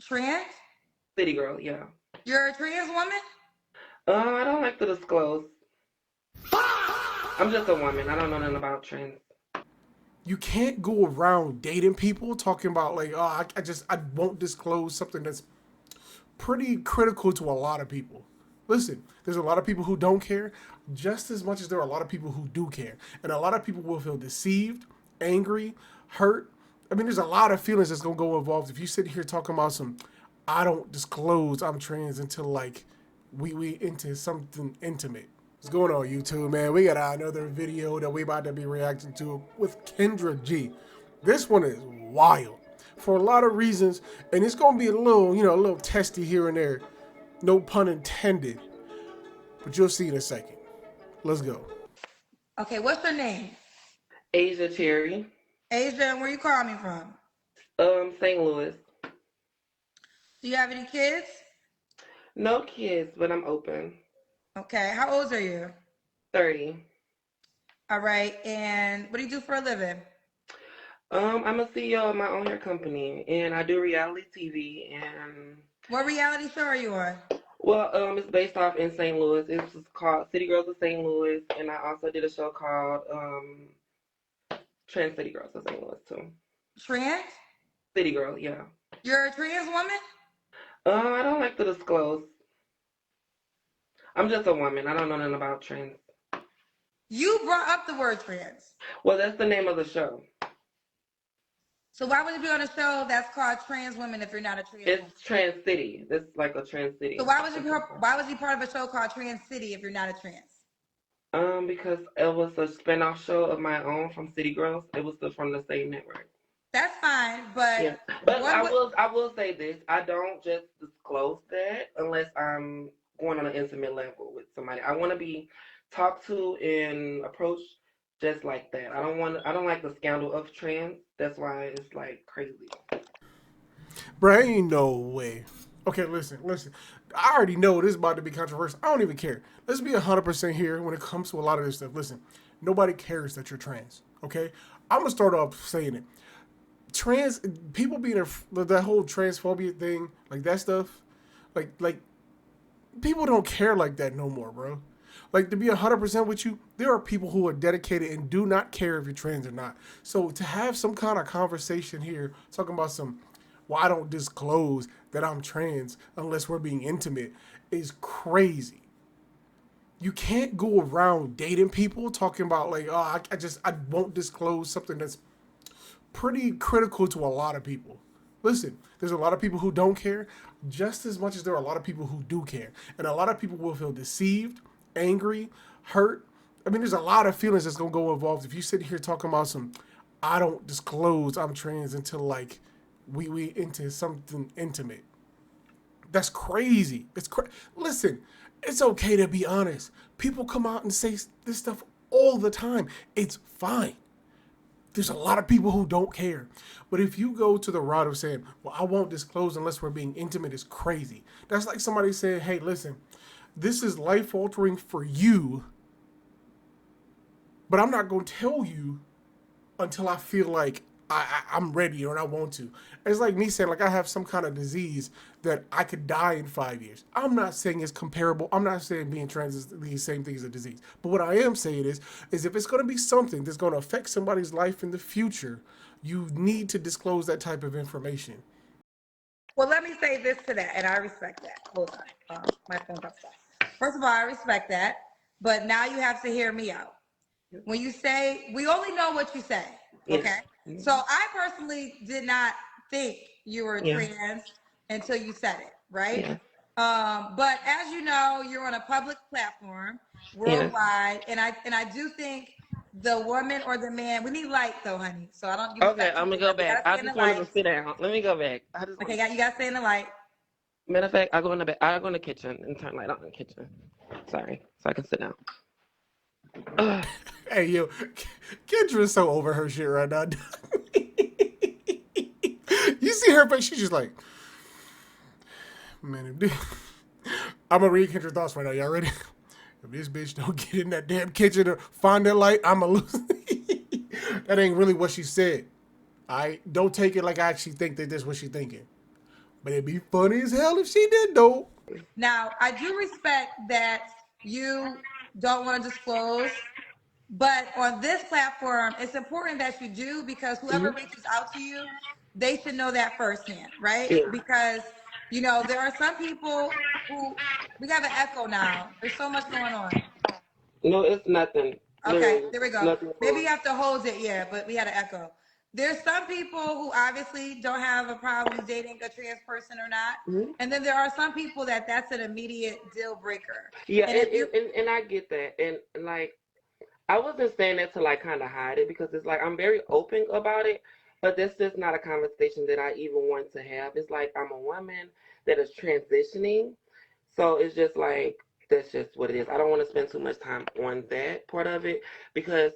Trans? City girl, yeah. You're a trans woman? I don't like to disclose. I'm just a woman. I don't know nothing about trends. You can't go around dating people talking about like, oh, I won't disclose something that's pretty critical to a lot of people. Listen, there's a lot of people who don't care just as much as there are a lot of people who do care. And a lot of people will feel deceived, angry, hurt. I mean, there's a lot of feelings that's going to go involved if you sit here talking about some, I don't disclose I'm trans until like we into something intimate. What's going on, YouTube, man? We got another video that we about to be reacting to with Kendra G. This one is wild for a lot of reasons, and it's gonna be a little, a little testy here and there. No pun intended, but you'll see in a second. Let's go. Okay, what's your name? Asia Cherry. Asia, and where you calling me from? St. Louis. Do you have any kids? No kids, but I'm open. Okay, how old are you? 30. All right, and what do you do for a living? I'm a CEO of my own hair company, and I do reality TV. And What reality show are you on? well, it's based off in St. Louis. It's called City Girls of St. Louis, and I also did a show called Trans City Girls of St. Louis too. Trans? City Girl, yeah. You're a trans woman? I don't like to disclose. I'm just a woman. I don't know nothing about trans. You brought up the word trans. Well, that's the name of the show. So why would you be on a show that's called Trans Women if you're not a trans woman? It's Trans City. It's like a Trans City. So why was you part of a show called Trans City if you're not a trans? Because it was a spinoff show of my own from City Girls. It was from the same network. That's fine, but yeah. But I will say this: I don't just disclose that unless I'm going on an intimate level with somebody. I want to be talked to and approached just like that. I don't like the scandal of trans. That's why it's like crazy. Bro, ain't no way. Okay, listen. I already know this is about to be controversial. I don't even care. Let's be 100% here when it comes to a lot of this stuff. Listen, nobody cares that you're trans, okay? I'm going to start off saying it. Trans, people being, that whole transphobia thing, like that stuff, like people don't care like that no more, bro. Like, to be 100% with you, there are people who are dedicated and do not care if you're trans or not. So to have some kind of conversation here, talking about some, well, I don't disclose that I'm trans unless we're being intimate, is crazy. You can't go around dating people talking about like, oh, I won't disclose something that's pretty critical to a lot of people. Listen, there's a lot of people who don't care just as much as there are a lot of people who do care. And a lot of people will feel deceived, angry, hurt. I mean, there's a lot of feelings that's going to go involved if you sit here talking about some, I don't disclose I'm trans until like we into something intimate. That's crazy. Listen, it's okay to be honest. People come out and say this stuff all the time. It's fine. There's a lot of people who don't care. But if you go to the route of saying, well, I won't disclose unless we're being intimate, it's crazy. That's like somebody saying, hey, listen, this is life altering for you, but I'm not going to tell you until I feel like I'm ready or I want to. It's like me saying, like, I have some kind of disease that I could die in 5 years. I'm not saying it's comparable. I'm not saying being trans is the same thing as a disease. But what I am saying is if it's going to be something that's going to affect somebody's life in the future, you need to disclose that type of information. Well, let me say this to that, and I respect that. Hold on. My phone's upset. First of all, I respect that, but now you have to hear me out. When you say, we only know what you say, okay? Yes. So I personally did not think you were trans until you said it, right? Yeah. But as you know, you're on a public platform worldwide, and I do think the woman or the man, we need light though, honey. So I don't. Okay, I'm gonna go back. I just wanted to sit down. Let me go back. Okay, you gotta stay in the light. Matter of fact, I go in the back. I go in the kitchen and turn light on in the kitchen. Sorry, so I can sit down. Hey, yo, Kendra's so over her shit right now. You see her face, she's just like, man, I'm gonna read Kendra's thoughts right now. Y'all ready? If this bitch don't get in that damn kitchen or find that light, I'ma lose. That ain't really what she said. Don't take it like I actually think that that's what she's thinking. But it'd be funny as hell if she did though. Now, I do respect that you don't want to disclose, but on this platform, it's important that you do because whoever Hmm. reaches out to you, they should know that firsthand, right? Yeah. Because, there are some people who we have an echo now. There's so much going on. No, it's nothing. Okay, Literally, there we go. nothing Maybe you wrong. have to hold it, yeah, but we had an echo. There's some people who obviously don't have a problem dating a trans person or not. Hmm. And then there are some people that's an immediate deal breaker. Yeah, And if you and I get that, and like I wasn't saying that to like kind of hide it because it's like I'm very open about it, but this is not a conversation that I even want to have. It's like I'm a woman that is transitioning, so it's just like that's just what it is. I don't want to spend too much time on that part of it because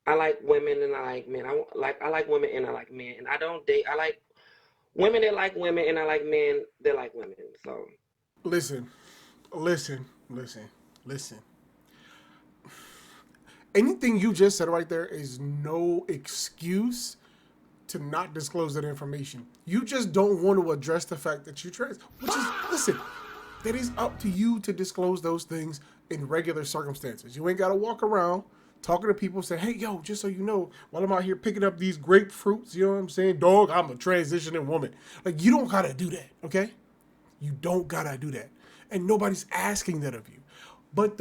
I like women and I like men. I like women and I like men, and I don't date. I like women that like women and I like men that like women. So Listen, listen, listen. Anything you just said right there is no excuse to not disclose that information. You just don't want to address the fact that you're trans, which is, listen, that is up to you to disclose those things in regular circumstances. You ain't got to walk around talking to people saying, hey, yo, just so you know, while I'm out here picking up these grapefruits, you know what I'm saying? Dog, I'm a transitioning woman. Like, you don't got to do that, okay? You don't got to do that. And nobody's asking that of you. But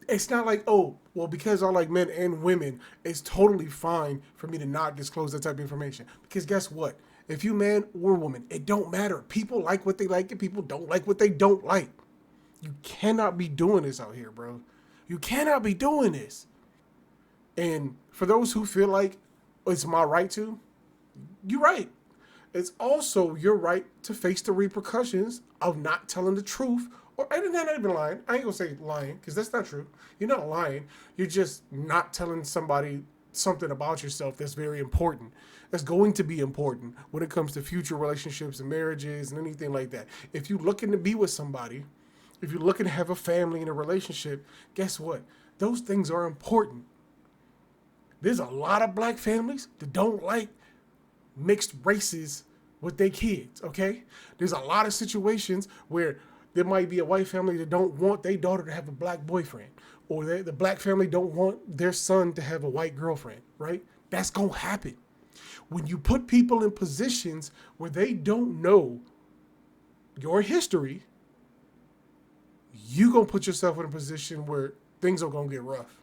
it's not like, oh, well, because I like men and women, it's totally fine for me to not disclose that type of information. Because guess what? If you man or woman, it don't matter. People like what they like and people don't like what they don't like. You cannot be doing this out here, bro. You cannot be doing this. And for those who feel like it's my right to, you're right. It's also your right to face the repercussions of not telling the truth. Or and not even lying. I ain't gonna say lying because that's not true. You're not lying. You're just not telling somebody something about yourself that's very important. That's going to be important when it comes to future relationships and marriages and anything like that. If you're looking to be with somebody, if you're looking to have a family and a relationship, guess what? Those things are important. There's a lot of black families that don't like mixed races with their kids, okay? There's a lot of situations where there might be a white family that don't want their daughter to have a black boyfriend, or the black family don't want their son to have a white girlfriend, right? That's gonna happen. When you put people in positions where they don't know your history, you gonna put yourself in a position where things are gonna get rough.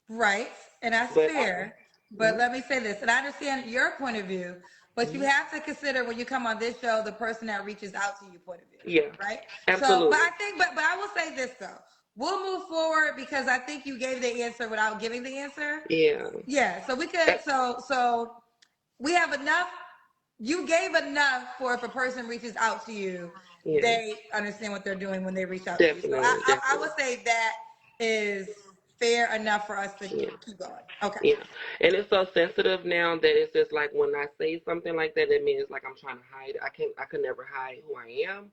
right, and that's but fair. But mhm, let me say this, and I understand your point of view, but you mhm. have to consider when you come on this show the person that reaches out to you point of view, Yeah, right? So, but absolutely. I think, but I will say this though, we'll move forward because I think you gave the answer without giving the answer. Yeah, Yeah, so we could, that, so we have enough. You gave enough for if a person reaches out to you, yeah, they understand what they're doing when they reach out to you. So definitely, I would definitely. say that is fair enough for us to Yeah, keep going. Okay. yeah. And it's so sensitive now that it's just like when I say something like that, it means like I'm trying to hide it. I could never hide who I am.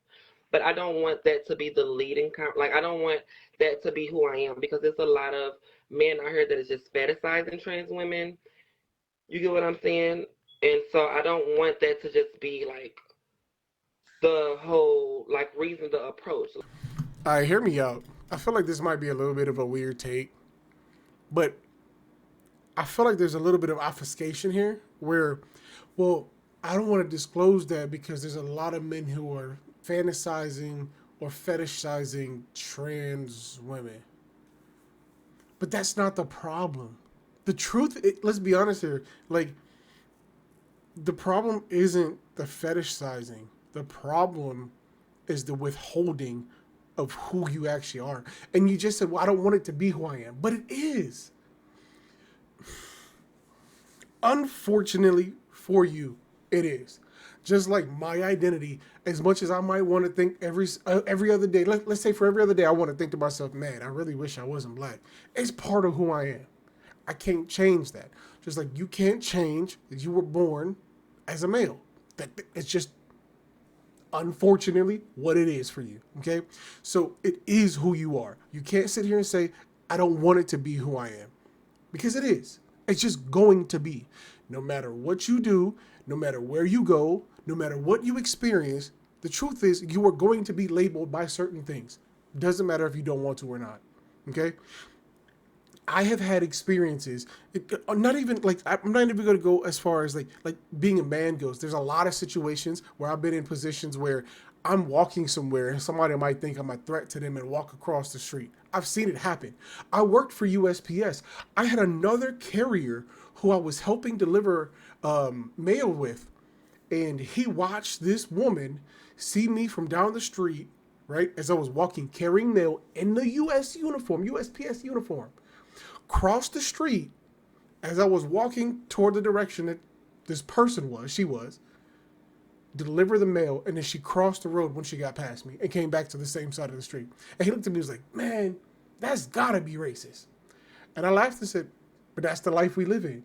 But I don't want that to be the leading like I don't want that to be who I am because there's a lot of men out here that is just fetishizing trans women. You get what I'm saying? And so I don't want that to just be like the whole like reason to approach. All right, hear me out. I feel like this might be a little bit of a weird take, but I feel like there's a little bit of obfuscation here where, well, I don't want to disclose that because there's a lot of men who are fantasizing or fetishizing trans women. But that's not the problem. The truth, let's be honest here, like, the problem isn't the fetishizing. The problem is the withholding of who you actually are. And you just said, well, I don't want it to be who I am. But it is. Unfortunately for you, it is. Just like my identity, as much as I might want to think every other day, let's say for every other day, I want to think to myself, man, I really wish I wasn't black. It's part of who I am. I can't change that. Just like you can't change that you were born as a male. That it's just unfortunately what it is for you. Okay, so it is who you are. You can't sit here and say I don't want it to be who I am because it is. It's just going to be. No matter what you do, no matter where you go, no matter what you experience, The truth is, you are going to be labeled by certain things. Doesn't matter if you don't want to or not. Okay? I have had experiences. Not even like I'm not even going to go as far as like being a man goes. There's a lot of situations where I've been in positions where I'm walking somewhere and somebody might think I'm a threat to them and walk across the street. I've seen it happen. I worked for USPS. I had another carrier who I was helping deliver mail with, and he watched this woman see me from down the street, right, as I was walking carrying mail in the USPS uniform, cross the street as I was walking toward the direction that this person was, she was, deliver the mail, and then she crossed the road when she got past me and came back to the same side of the street. And he looked at me and was like, man, that's gotta be racist. And I laughed and said, but that's the life we live in.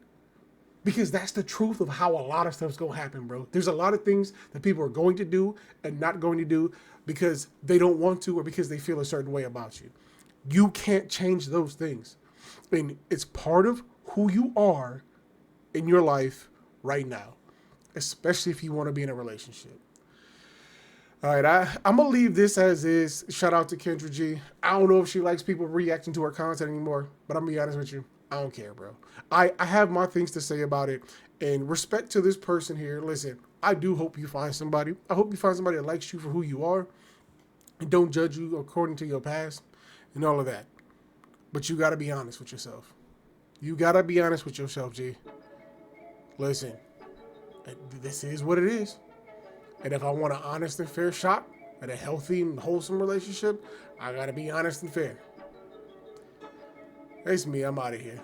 Because that's the truth of how a lot of stuff's gonna happen, bro. There's a lot of things that people are going to do and not going to do because they don't want to or because they feel a certain way about you. You can't change those things. And it's part of who you are in your life right now, especially if you want to be in a relationship. All right, I'm going to leave this as is. Shout out to Kendra G. I don't know if she likes people reacting to her content anymore, but I'm going to be honest with you. I don't care, bro. I have my things to say about it. And respect to this person here. Listen, I do hope you find somebody. I hope you find somebody that likes you for who you are and don't judge you according to your past and all of that. But you got to be honest with yourself. You got to be honest with yourself, G. Listen, this is what it is. And if I want an honest and fair shot at a healthy and wholesome relationship, I got to be honest and fair. That's me. I'm out of here.